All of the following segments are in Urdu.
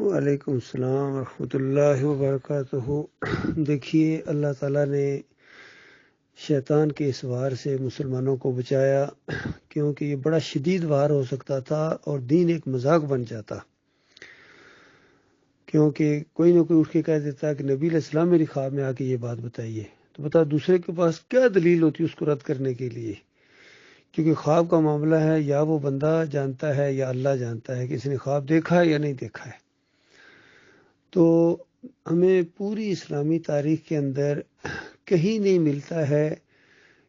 وعلیکم السلام ورحمۃ اللہ وبرکاتہ۔ دیکھیے، اللہ تعالیٰ نے شیطان کے اس وار سے مسلمانوں کو بچایا، کیونکہ یہ بڑا شدید وار ہو سکتا تھا اور دین ایک مذاق بن جاتا، کیونکہ کوئی نہ کوئی اٹھ کے کہہ دیتا کہ نبی علیہ السلام میری خواب میں آ کے یہ بات بتائیے، تو بتا دوسرے کے پاس کیا دلیل ہوتی اس کو رد کرنے کے لیے، کیونکہ خواب کا معاملہ ہے یا وہ بندہ جانتا ہے یا اللہ جانتا ہے کہ اس نے خواب دیکھا ہے یا نہیں دیکھا ہے۔ تو ہمیں پوری اسلامی تاریخ کے اندر کہیں نہیں ملتا ہے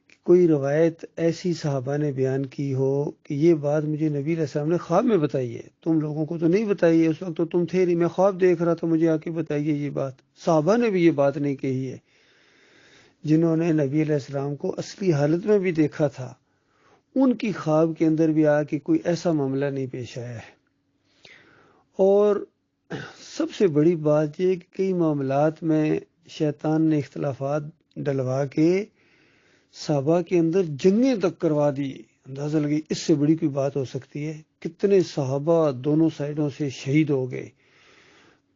کہ کوئی روایت ایسی صحابہ نے بیان کی ہو کہ یہ بات مجھے نبی علیہ السلام نے خواب میں بتائی ہے، تم لوگوں کو تو نہیں بتائی ہے، اس وقت تو تم تھے نہیں، میں خواب دیکھ رہا تھا، مجھے آ کے بتائیے یہ بات۔ صحابہ نے بھی یہ بات نہیں کہی ہے، جنہوں نے نبی علیہ السلام کو اصلی حالت میں بھی دیکھا تھا، ان کی خواب کے اندر بھی آ کے کوئی ایسا معاملہ نہیں پیش آیا ہے۔ اور سب سے بڑی بات یہ کہ کئی معاملات میں شیطان نے اختلافات ڈلوا کے صحابہ کے اندر جنگیں تک کروا دی۔ اندازہ لگی اس سے بڑی کوئی بات ہو سکتی ہے؟ کتنے صحابہ دونوں سائڈوں سے شہید ہو گئے،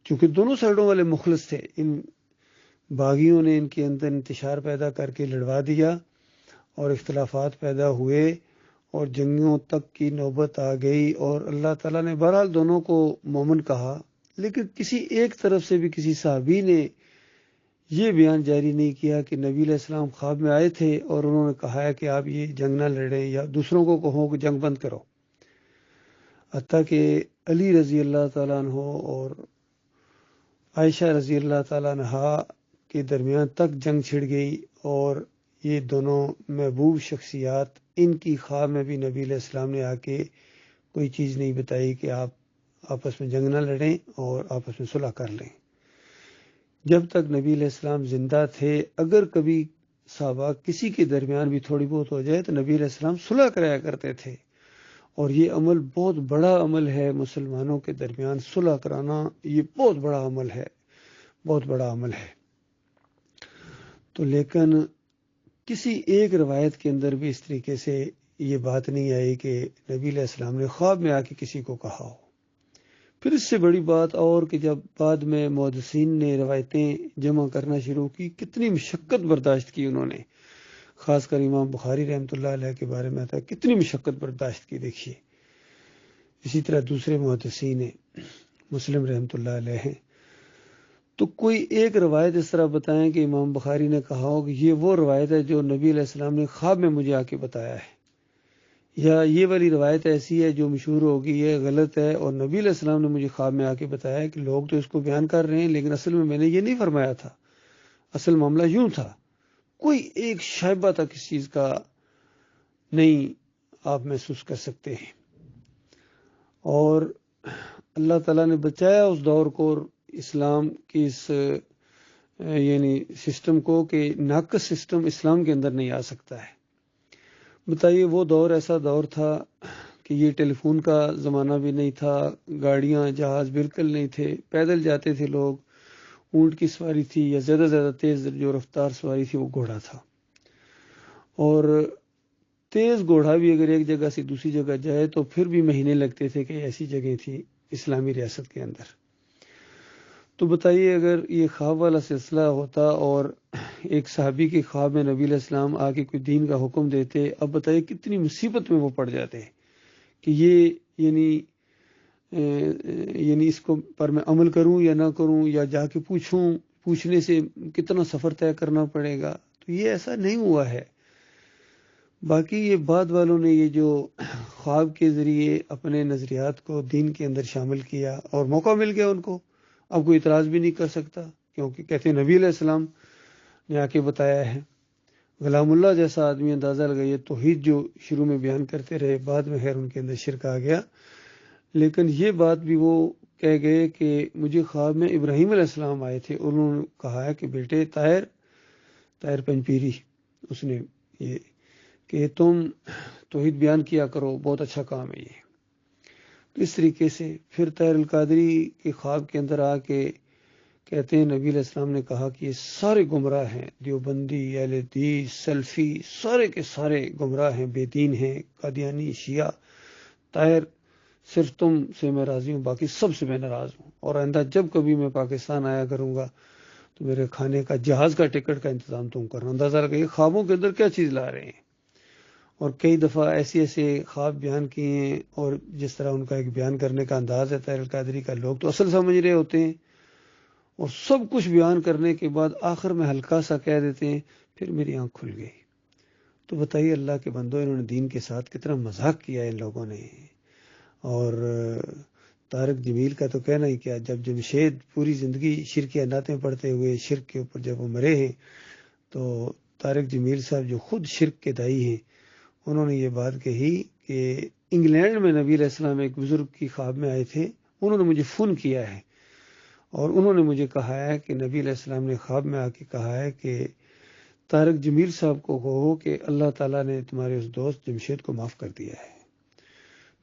چونکہ دونوں سائڈوں والے مخلص تھے۔ ان باغیوں نے ان کے اندر انتشار پیدا کر کے لڑوا دیا اور اختلافات پیدا ہوئے اور جنگوں تک کی نوبت آ گئی، اور اللہ تعالیٰ نے بہرحال دونوں کو مومن کہا، لیکن کسی ایک طرف سے بھی کسی صحابی نے یہ بیان جاری نہیں کیا کہ نبی علیہ السلام خواب میں آئے تھے اور انہوں نے کہا ہے کہ آپ یہ جنگ نہ لڑیں یا دوسروں کو کہو کہ جنگ بند کرو۔ حتیٰ کہ علی رضی اللہ تعالیٰ عنہ اور عائشہ رضی اللہ تعالیٰ عنہا کے درمیان تک جنگ چھڑ گئی، اور یہ دونوں محبوب شخصیات، ان کی خواب میں بھی نبی علیہ السلام نے آ کے کوئی چیز نہیں بتائی کہ آپ آپس میں جنگ نہ لڑیں اور آپس میں صلح کر لیں۔ جب تک نبی علیہ السلام زندہ تھے، اگر کبھی صحابہ کسی کے درمیان بھی تھوڑی بہت ہو جائے تو نبی علیہ السلام صلح کرایا کرتے تھے، اور یہ عمل بہت بڑا عمل ہے، مسلمانوں کے درمیان صلح کرانا یہ بہت بڑا عمل ہے، بہت بڑا عمل ہے۔ تو لیکن کسی ایک روایت کے اندر بھی اس طریقے سے یہ بات نہیں آئی کہ نبی علیہ السلام نے خواب میں آ کے کسی کو کہا ہو۔ پھر اس سے بڑی بات اور کہ جب بعد میں محدثین نے روایتیں جمع کرنا شروع کی، کتنی مشقت برداشت کی انہوں نے، خاص کر امام بخاری رحمۃ اللہ علیہ کے بارے میں آتا ہے کتنی مشقت برداشت کی، دیکھیے۔ اسی طرح دوسرے محدثین ہیں، مسلم رحمۃ اللہ علیہ ہیں، تو کوئی ایک روایت اس طرح بتائیں کہ امام بخاری نے کہا ہو کہ یہ وہ روایت ہے جو نبی علیہ السلام نے خواب میں مجھے آ کے بتایا ہے، یا یہ والی روایت ایسی ہے جو مشہور ہوگی، یہ غلط ہے اور نبی علیہ السلام نے مجھے خواب میں آ کے بتایا ہے کہ لوگ تو اس کو بیان کر رہے ہیں لیکن اصل میں نے یہ نہیں فرمایا تھا، اصل معاملہ یوں تھا۔ کوئی ایک شائبہ تک اس چیز کا نہیں آپ محسوس کر سکتے ہیں، اور اللہ تعالیٰ نے بچایا اس دور کو اور اسلام کی اس یعنی سسٹم کو کہ ناقص سسٹم اسلام کے اندر نہیں آ سکتا ہے۔ بتائیے، وہ دور ایسا دور تھا کہ یہ ٹیلی فون کا زمانہ بھی نہیں تھا، گاڑیاں جہاز بالکل نہیں تھے، پیدل جاتے تھے لوگ، اونٹ کی سواری تھی، یا زیادہ زیادہ تیز جو رفتار سواری تھی وہ گھوڑا تھا، اور تیز گھوڑا بھی اگر ایک جگہ سے دوسری جگہ جائے تو پھر بھی مہینے لگتے تھے کہ ایسی جگہ تھی اسلامی ریاست کے اندر۔ تو بتائیے، اگر یہ خواب والا سلسلہ ہوتا اور ایک صحابی کے خواب میں نبی علیہ السلام آ کے کوئی دین کا حکم دیتے، اب بتائیے کتنی مصیبت میں وہ پڑ جاتے کہ یہ یعنی اس کو پر میں عمل کروں یا نہ کروں، یا جا کے پوچھنے سے کتنا سفر طے کرنا پڑے گا۔ تو یہ ایسا نہیں ہوا ہے۔ باقی یہ بعد والوں نے یہ جو خواب کے ذریعے اپنے نظریات کو دین کے اندر شامل کیا اور موقع مل گیا ان کو، اب کوئی اعتراض بھی نہیں کر سکتا، کیونکہ کہتے ہیں نبی علیہ السلام نے آ کے بتایا ہے۔ غلام اللہ جیسا آدمی، اندازہ لگائیے، توحید جو شروع میں بیان کرتے رہے، بعد میں خیر ان کے اندر شرک آ گیا، لیکن یہ بات بھی وہ کہہ گئے کہ مجھے خواب میں ابراہیم علیہ السلام آئے تھے، انہوں نے کہا ہے کہ بیٹے طاہر پنجپیری، اس نے یہ کہ تم توحید بیان کیا کرو، بہت اچھا کام ہے یہ۔ تو اس طریقے سے پھر طاہر القادری کے خواب کے اندر آ کے کہتے ہیں نبی علیہ السلام نے کہا کہ یہ سارے گمراہ ہیں، دیوبندی، اہل حدیث، سلفی، سارے کے سارے گمراہ ہیں، بے دین ہیں، قادیانی، شیعہ۔ طاہر صرف تم سے میں راضی ہوں، باقی سب سے میں ناراض ہوں، اور آئندہ جب کبھی میں پاکستان آیا کروں گا تو میرے کھانے کا، جہاز کا ٹکٹ کا انتظام تم کرنا۔ اندازہ لگائیے خوابوں کے اندر کیا چیز لا رہے ہیں۔ اور کئی دفعہ ایسے ایسے خواب بیان کیے ہیں، اور جس طرح ان کا ایک بیان کرنے کا انداز ہے طاہر القادری کا، لوگ تو اصل سمجھ رہے ہوتے ہیں، اور سب کچھ بیان کرنے کے بعد آخر میں ہلکا سا کہہ دیتے ہیں پھر میری آنکھ کھل گئی۔ تو بتائیے اللہ کے بندو، انہوں نے دین کے ساتھ کتنا مذاق کیا ہے ان لوگوں نے۔ اور طارق جمیل کا تو کہنا ہی کیا، جب جمشید پوری زندگی شرک نعتیں پڑھتے ہوئے شرک کے اوپر جب وہ مرے ہیں، تو طارق جمیل صاحب جو خود شرک کے دائی ہیں، انہوں نے یہ بات کہی کہ انگلینڈ میں نبی علیہ السلام ایک بزرگ کی خواب میں آئے تھے، انہوں نے مجھے فون کیا ہے اور انہوں نے مجھے کہا ہے کہ نبی علیہ السلام نے خواب میں آ کے کہا ہے کہ طارق جمیل صاحب کو کہو کہ اللہ تعالیٰ نے تمہارے اس دوست جمشید کو معاف کر دیا ہے۔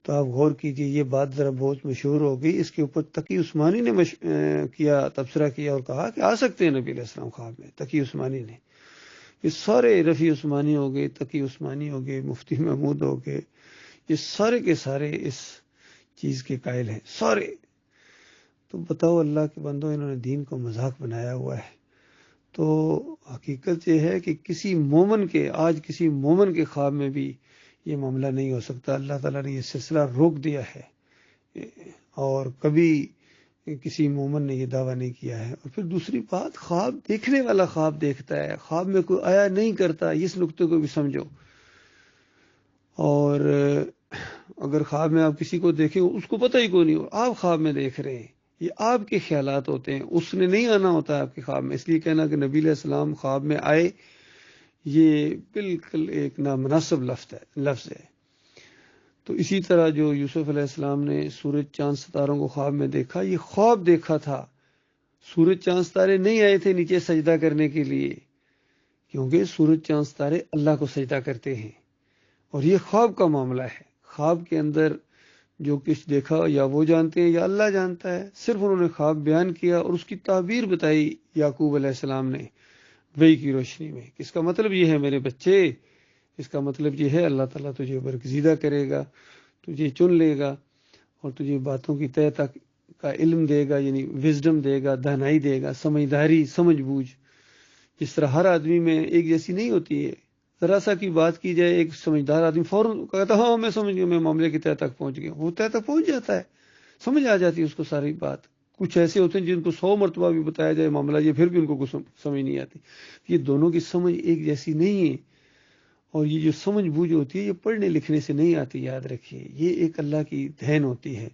تو آپ غور کیجئے، یہ بات ذرا بہت مشہور ہو گئی۔ اس کے اوپر تقی عثمانی نے کیا تبصرہ کیا اور کہا کہ آ سکتے ہیں نبی علیہ السلام خواب میں، تقی عثمانی نے۔ یہ سارے رفیع عثمانی ہو گئے، تقی عثمانی ہو گئے، مفتی محمود ہو گئے، یہ سارے کے سارے اس چیز کے قائل ہیں سارے۔ تو بتاؤ اللہ کے بندو، انہوں نے دین کو مذاق بنایا ہوا ہے۔ تو حقیقت یہ ہے کہ کسی مومن کے، آج کسی مومن کے خواب میں بھی یہ معاملہ نہیں ہو سکتا۔ اللہ تعالیٰ نے یہ سلسلہ روک دیا ہے، اور کبھی کسی مومن نے یہ دعویٰ نہیں کیا ہے۔ اور پھر دوسری بات، خواب دیکھنے والا خواب دیکھتا ہے، خواب میں کوئی آیا نہیں کرتا، اس نقطے کو بھی سمجھو۔ اور اگر خواب میں آپ کسی کو دیکھیں اس کو پتہ ہی کوئی نہیں ہو، آپ خواب میں دیکھ رہے ہیں، یہ آپ کے خیالات ہوتے ہیں، اس نے نہیں آنا ہوتا ہے آپ کے خواب میں۔ اس لیے کہنا کہ نبی علیہ السلام خواب میں آئے، یہ بالکل ایک نامناسب لفظ ہے۔ تو اسی طرح جو یوسف علیہ السلام نے سورج چاند ستاروں کو خواب میں دیکھا، یہ خواب دیکھا تھا، سورج چاند ستارے نہیں آئے تھے نیچے سجدہ کرنے کے لیے، کیونکہ سورج چاند ستارے اللہ کو سجدہ کرتے ہیں، اور یہ خواب کا معاملہ ہے۔ خواب کے اندر جو کچھ دیکھا یا وہ جانتے ہیں یا اللہ جانتا ہے، صرف انہوں نے خواب بیان کیا اور اس کی تعبیر بتائی یعقوب علیہ السلام نے وحی کی روشنی میں۔ اس کا مطلب یہ ہے میرے بچے، اس کا مطلب یہ ہے اللہ تعالیٰ تجھے برگزیدہ کرے گا، تجھے چن لے گا، اور تجھے باتوں کی تہ تک کا علم دے گا، یعنی وزڈم دے گا، دانائی دے گا، سمجھداری، سمجھ بوجھ۔ جس طرح ہر آدمی میں ایک جیسی نہیں ہوتی ہے، ذرا سا کی بات کی جائے، ایک سمجھدار آدمی فوراً کہتا ہاں میں سمجھ گیا، میں معاملے کی تہ تک پہنچ گیا، وہ تہ تک پہنچ جاتا ہے، سمجھ آ جاتی ہے اس کو ساری بات۔ کچھ ایسے ہوتے ہیں جن کو 100 مرتبہ بھی بتایا جائے معاملہ، یہ پھر بھی ان کو کچھ سمجھ نہیں آتی۔ یہ دونوں کی سمجھ ایک جیسی نہیں ہے، اور یہ جو سمجھ بوجھ ہوتی ہے یہ پڑھنے لکھنے سے نہیں آتی، یاد رکھیے، یہ ایک اللہ کی دین ہوتی ہے۔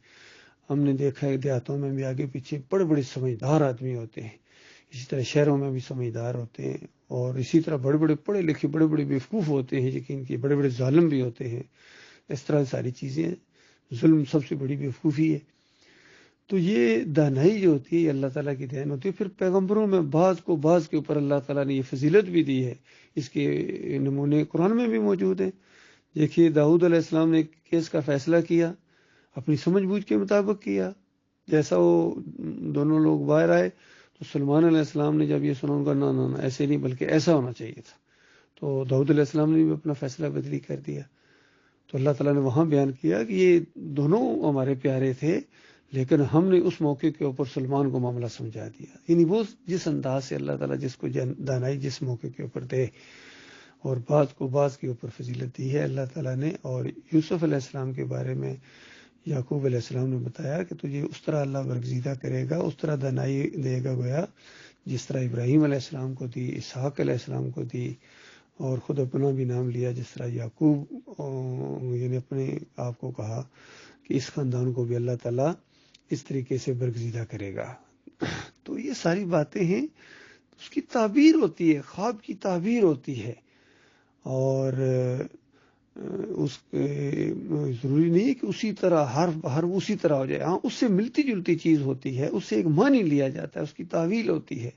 ہم نے دیکھا ہے دیہاتوں میں بھی آگے پیچھے بڑے بڑے سمجھدار آدمی ہوتے ہیں، اسی طرح شہروں میں بھی سمجھدار ہوتے ہیں، اور اسی طرح بڑے بڑے پڑھے لکھے بڑے بڑے بیوقوف ہوتے ہیں، یقین کہ بڑے بڑے ظالم بھی ہوتے ہیں۔ اس طرح ساری چیزیں، ظلم سب سے بڑی بیوقوفی ہے۔ تو یہ دانائی جو ہوتی ہے یہ اللہ تعالیٰ کی دین ہوتی ہے۔ پھر پیغمبروں میں بعض کے اوپر اللہ تعالیٰ نے یہ فضیلت بھی دی ہے، اس کے نمونے قرآن میں بھی موجود ہیں۔ دیکھیے داؤد علیہ السلام نے ایک کیس کا فیصلہ کیا، اپنی سمجھ بوجھ کے مطابق کیا، جیسا وہ دونوں لوگ باہر آئے تو سلمان علیہ السلام نے جب یہ سنا، ان کا نہ ایسے نہیں بلکہ ایسا ہونا چاہیے تھا، تو داؤد علیہ السلام نے بھی اپنا فیصلہ بدلی کر دیا۔ تو اللہ تعالیٰ نے وہاں بیان کیا کہ یہ دونوں ہمارے پیارے تھے، لیکن ہم نے اس موقع کے اوپر سلمان کو معاملہ سمجھا دیا۔ یعنی وہ جس انداز سے اللہ تعالیٰ جس کو دانائی جس موقع کے اوپر دے، اور بعض کے اوپر فضیلت دی ہے اللہ تعالیٰ نے۔ اور یوسف علیہ السلام کے بارے میں یعقوب علیہ السلام نے بتایا کہ تجھے اس طرح اللہ برگزیدہ کرے گا، اس طرح دانائی دے گا، گویا جس طرح ابراہیم علیہ السلام کو دی، اسحاق علیہ السلام کو دی، اور خود اپنا بھی نام لیا جس طرح یعقوب، یعنی اپنے آپ کو کہا کہ اس خاندان کو بھی اللہ تعالیٰ اس طریقے سے برگزیدہ کرے گا۔ تو یہ ساری باتیں ہیں، اس کی تعبیر ہوتی ہے، خواب کی تعبیر ہوتی ہے، اور اس ضروری نہیں ہے کہ اسی طرح حرف اسی طرح ہو جائے، ہاں اس سے ملتی جلتی چیز ہوتی ہے، اس سے ایک معنی لیا جاتا ہے، اس کی تعویل ہوتی ہے۔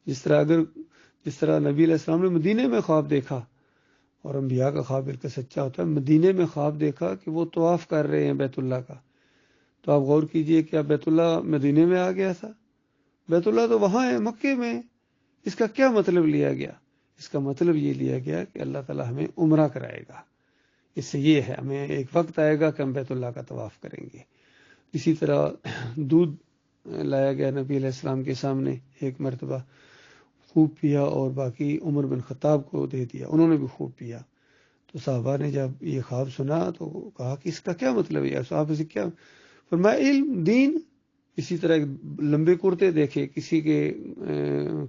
جس طرح نبی علیہ السلام نے مدینے میں خواب دیکھا، اور انبیاء کا خواب بالکل سچا ہوتا ہے، مدینے میں خواب دیکھا کہ وہ طواف کر رہے ہیں بیت اللہ کا، تو آپ غور کیجئے کیا بیت اللہ مدینے میں آ گیا تھا؟ بیت اللہ تو وہاں ہے مکے میں۔ اس کا کیا مطلب لیا گیا؟ اس کا مطلب یہ لیا گیا کہ اللہ تعالیٰ ہمیں عمرہ کرائے گا، اس سے یہ ہے ہمیں ایک وقت آئے گا کہ ہم بیت اللہ کا طواف کریں گے۔ اسی طرح دودھ لایا گیا نبی علیہ السلام کے سامنے ایک مرتبہ، خوب پیا اور باقی عمر بن خطاب کو دے دیا، انہوں نے بھی خوب پیا۔ تو صحابہ نے جب یہ خواب سنا تو کہا کہ اس کا کیا مطلب ہے؟ صحابہ سے کیا فرمایا؟ علم، دین۔ اسی طرح لمبے کرتے دیکھے، کسی کے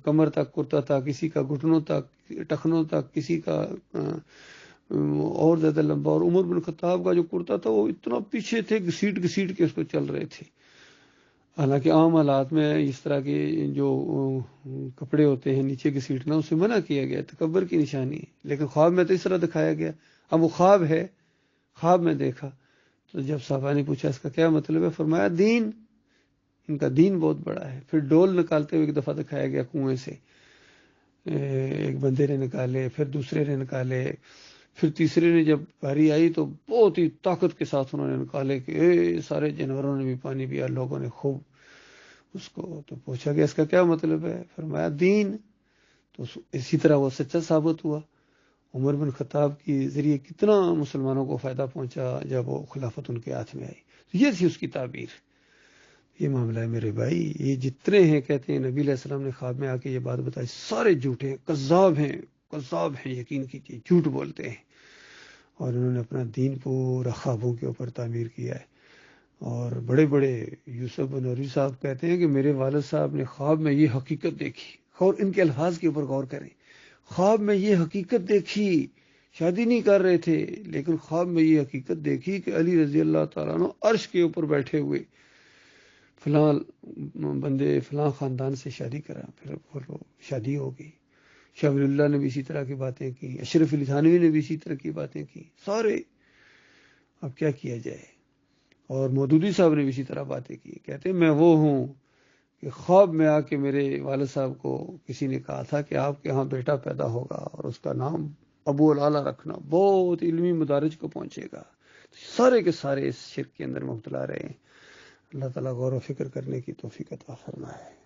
کمر تک کرتا تھا، کسی کا گھٹنوں تک، ٹخنوں تک، کسی کا اور زیادہ لمبا، اور عمر بن خطاب کا جو کرتا تھا وہ اتنا پیچھے تھے، گھسیٹ گھسیٹ کے اس کو چل رہے تھے۔ حالانکہ عام حالات میں اس طرح کے جو کپڑے ہوتے ہیں نیچے گھسیٹنا، اسے منع کیا گیا، تکبر کی نشانی ہے، لیکن خواب میں تو اس طرح دکھایا گیا۔ اب وہ خواب ہے، خواب میں دیکھا تو جب صحابہ نے پوچھا اس کا کیا مطلب ہے، فرمایا دین، ان کا دین بہت بڑا ہے۔ پھر ڈول نکالتے ہوئے ایک دفعہ دکھایا گیا کنویں سے، ایک بندے نے نکالے، پھر دوسرے نے نکالے، پھر تیسرے نے جب باری آئی تو بہت ہی طاقت کے ساتھ انہوں نے نکالے کہ سارے جانوروں نے بھی پانی پیا، لوگوں نے خوب اس کو۔ تو پوچھا کہ اس کا کیا مطلب ہے، فرمایا دین۔ تو اسی طرح وہ سچا ثابت ہوا۔ عمر بن خطاب کے ذریعے کتنا مسلمانوں کو فائدہ پہنچا جب وہ خلافت ان کے ہاتھ میں آئی۔ تو یہ تھی اس کی تعبیر۔ یہ معاملہ ہے میرے بھائی، یہ جتنے ہیں کہتے ہیں نبی علیہ السلام نے خواب میں آ کے یہ بات بتائی، سارے جھوٹے ہیں، کذاب ہیں، کذاب ہیں، یقین کیجیے جھوٹ بولتے ہیں، اور انہوں نے اپنا دین پورا خوابوں کے اوپر تعمیر کیا ہے۔ اور بڑے بڑے یوسف بن نوری صاحب کہتے ہیں کہ میرے والد صاحب نے خواب میں یہ حقیقت دیکھی، اور ان کے الفاظ کے اوپر غور کریں، خواب میں یہ حقیقت دیکھی، شادی نہیں کر رہے تھے لیکن خواب میں یہ حقیقت دیکھی کہ علی رضی اللہ تعالیٰ عنہ عرش کے اوپر بیٹھے ہوئے، فلاں بندے فلاں خاندان سے شادی کرا، پھر شادی ہو گئی۔ شاہ ولی اللہ نے بھی اسی طرح کی باتیں کی، اشرف علی تھانوی نے بھی اسی طرح کی باتیں کی، سارے۔ اب کیا کیا جائے؟ اور مودودی صاحب نے بھی اسی طرح باتیں کی، کہتے ہیں میں وہ ہوں کہ خواب میں آ کے میرے والد صاحب کو کسی نے کہا تھا کہ آپ کے ہاں بیٹا پیدا ہوگا اور اس کا نام ابو العلا رکھنا، بہت علمی مدارج کو پہنچے گا۔ سارے کے سارے اس شرک کے اندر مبتلا رہے ہیں۔ اللہ تعالیٰ غور و فکر کرنے کی توفیق عطا فرمائے۔